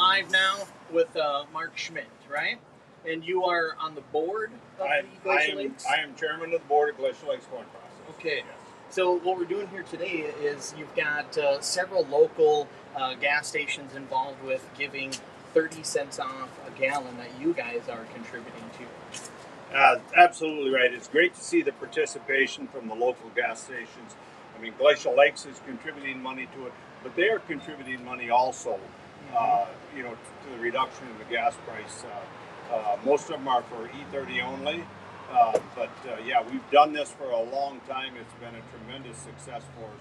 live now with Mark Schmidt, right? And you are on the board of I, the I Glacial am Lakes? I am chairman of the board of Glacial Lakes Corn Processors. Okay. Yes. So what we're doing here today is you've got several local gas stations involved with giving 30 cents off a gallon that you guys are contributing to. Absolutely right. It's great to see the participation from the local gas stations. I mean, Glacial Lakes is contributing money to it, but they are contributing money also, to the reduction in the gas price. Most of them are for E30 only, but we've done this for a long time. It's been a tremendous success for us.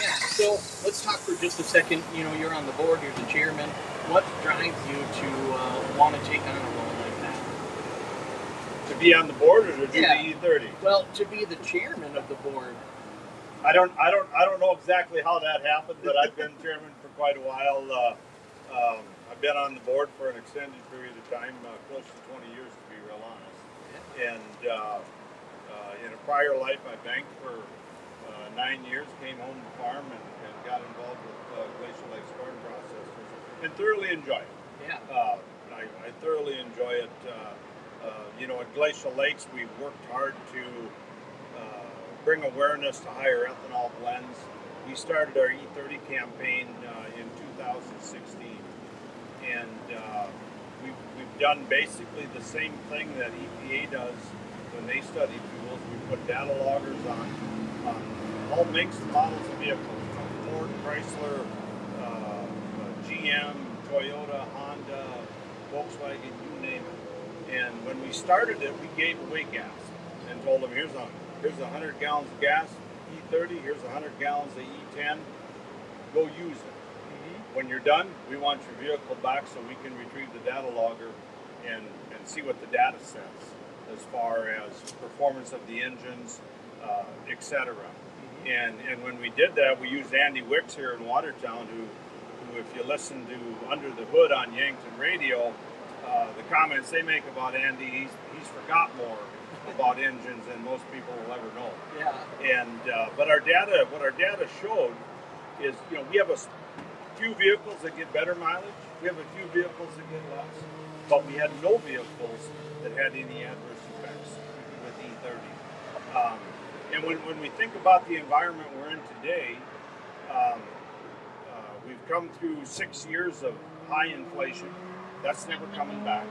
Yeah, so let's talk for just a second. You know, you're on the board, you're the chairman. What drives you to want to take on a role like that? To be on the board or to do Yeah. the E30? Well, to be the chairman of the board. I don't know exactly how that happened, but I've been chairman for quite a while. I've been on the board for an extended period of time, close to 20 years to be real honest. Yeah. And in a prior life, I banked for 9 years, came home to farm and got involved with Glacial Lakes Corn Processors and thoroughly enjoy it. Yeah. I thoroughly enjoy it. At Glacial Lakes, we've worked hard to bring awareness to higher ethanol blends. We started our E30 campaign in 2016, and we've done basically the same thing that EPA does when they study fuels. We put data loggers on all makes and models of vehicles, from Ford, Chrysler, GM, Toyota, Honda, Volkswagen, you name it. And when we started it, we gave away gas and told them, here's 100 gallons of gas, E30, here's 100 gallons of E10, go use it. Mm-hmm. When you're done, we want your vehicle back so we can retrieve the data logger and see what the data says as far as performance of the engines, etc. Mm-hmm. And when we did that, we used Andy Wicks here in Watertown, who if you listen to Under the Hood on Yankton Radio, the comments they make about Andy, he's forgot more about engines than most people will ever know. Yeah. And but what our data showed is, we have a few vehicles that get better mileage. We have a few vehicles that get less, but we had no vehicles that had any adverse effects with E30. And when we think about the environment we're in today, we've come through 6 years of high inflation. That's never coming back.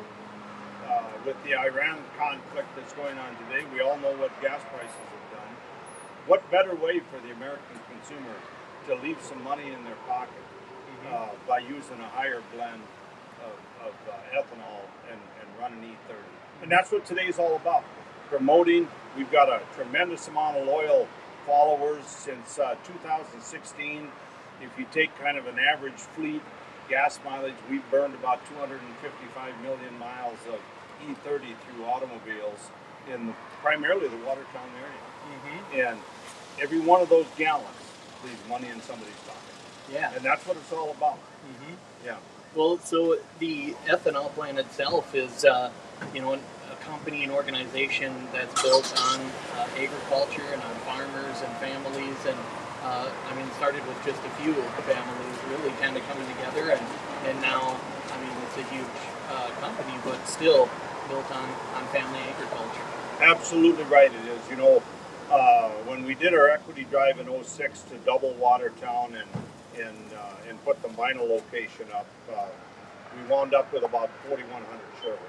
With the Iran conflict that's going on today, we all know what gas prices have done. What better way for the American consumer to leave some money in their pocket by using a higher blend of ethanol and running E30? And that's what today's all about. Promoting. We've got a tremendous amount of loyal followers since 2016. If you take kind of an average fleet gas mileage, we've burned about 255 million miles of E30 through automobiles in primarily the Watertown area. Mm-hmm. And every one of those gallons leaves money in somebody's pocket. Yeah. And that's what it's all about. Mm-hmm. Yeah. Well, so the ethanol plant itself is, a company and organization that's built on agriculture and on farmers and families, and started with just a few families really kind of coming together, and now, it's a huge company, but still built on family agriculture. Absolutely right it is. When we did our equity drive in '06 to double Watertown and put the vinyl location up, we wound up with about 4,100 shareholders.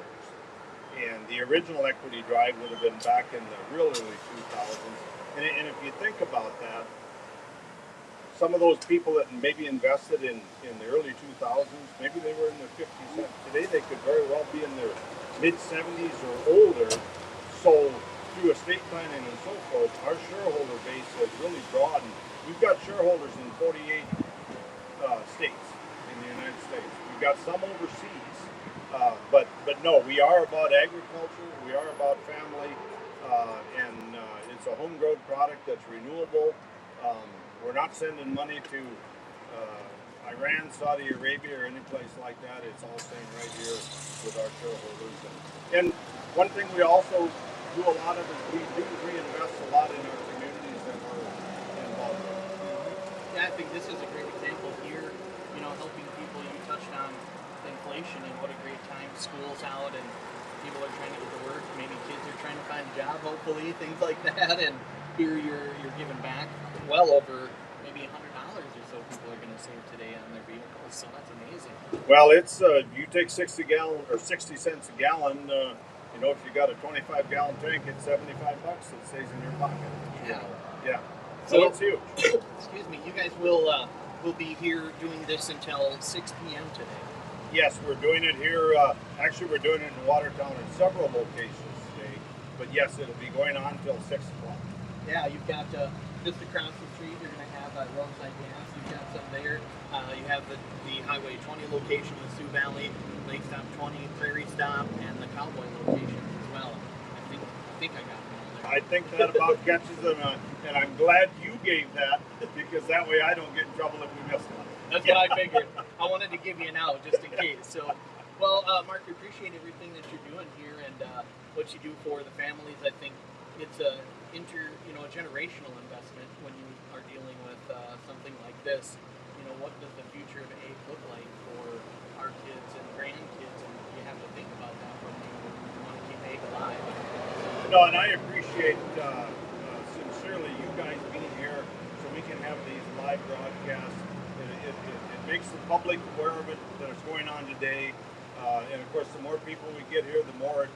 And the original equity drive would have been back in the real early 2000s. And if you think about that, some of those people that maybe invested in the early 2000s, maybe they were in their 50s. Today they could very well be in their mid-70s or older. So through estate planning and so forth, our shareholder base has really broadened. We've got shareholders in 48 states in the United States. We've got some overseas. But no, we are about agriculture, we are about family, and it's a homegrown product that's renewable. We're not sending money to Iran, Saudi Arabia, or any place like that. It's all staying right here with our shareholders. And one thing we also do a lot of is we do reinvest a lot in our communities that we're involved in. Yeah, I think this is a great example here, helping people. You touched on generation, and what a great time. School's out and people are trying to get to work. Maybe kids are trying to find a job, hopefully, things like that. And here you're giving back well over maybe $100 or so people are going to save today on their vehicles. So that's amazing. Well, it's you take 60 gallon or 60 cents a gallon. You know, if you got a 25-gallon tank, it's $75 that stays in your pocket. Yeah. Yeah. So it's huge. Excuse me. You guys will be here doing this until 6 p.m. today. Yes, we're doing it here. Actually, we're doing it in Watertown in several locations today. But yes, it'll be going on till 6 o'clock. Yeah, you've got just across the street. You're going to have roadside gas. You've got some there. You have the Highway 20 location in the Sioux Valley, Lake Stop 20, Prairie Stop, and the Cowboy locations as well. I think I got them all there. I think that about catches them, and I'm glad you gave that because that way I don't get in trouble if we miss one. That's what I figured. I wanted to give you an out just in case. So, well, Mark, we appreciate everything that you're doing here and what you do for the families. I think it's a generational investment when you are dealing with something like this. You know, what does the future of ag look like for our kids and grandkids? And you have to think about that when you want to keep ag alive. No, and I appreciate sincerely you guys being here so we can have these live broadcasts. It makes the public aware of it that it's going on today, and of course, the more people we get here, the more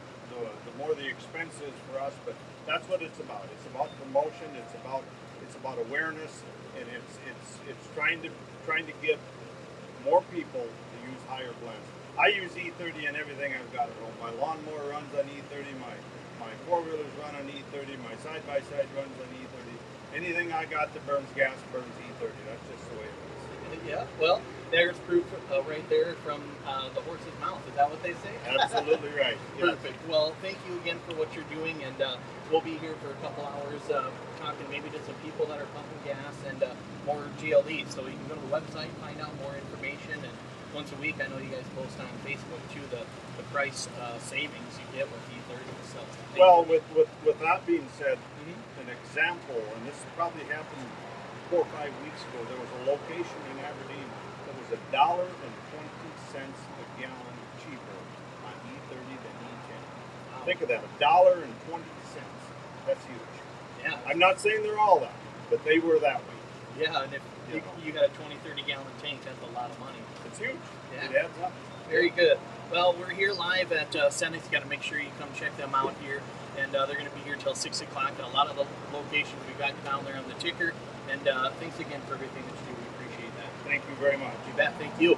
the expense is for us. But that's what it's about. It's about promotion. It's about awareness, and it's trying to get more people to use higher blends. I use E30 in everything I've got at home. My lawnmower runs on E30. My four-wheelers run on E30. My side-by-side runs on E30. Anything I got that burns gas burns E30. That's just the way it is. Yeah, well, there's proof right there from the horse's mouth. Is that what they say? Absolutely right. Yeah. Perfect. Well, thank you again for what you're doing, and we'll be here for a couple hours talking maybe to some people that are pumping gas and more GLE. So you can go to the website, find out more information, and once a week, I know you guys post on Facebook too the price savings you get with E30. So well, with that being said, an example, and this probably happened 4 or 5 weeks ago, there was a location in Aberdeen that was $1.20 a gallon cheaper on E30 than E10. Wow. Think of that, $1.20. That's huge. Yeah. I'm not saying they're all that, but they were that way. Yeah, and if you got a 20-30 gallon tank, that's a lot of money. It's huge. Yeah. It adds up. Very good. Well, we're here live at Senex. You got to make sure you come check them out here, and they're going to be here till 6 o'clock at a lot of the locations we got down there on the ticker. And thanks again for everything that you do. We appreciate that. Thank you very much. You bet. Thank you.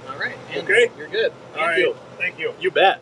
All right. Okay. You're good. All right. Thank you. Thank you. You bet.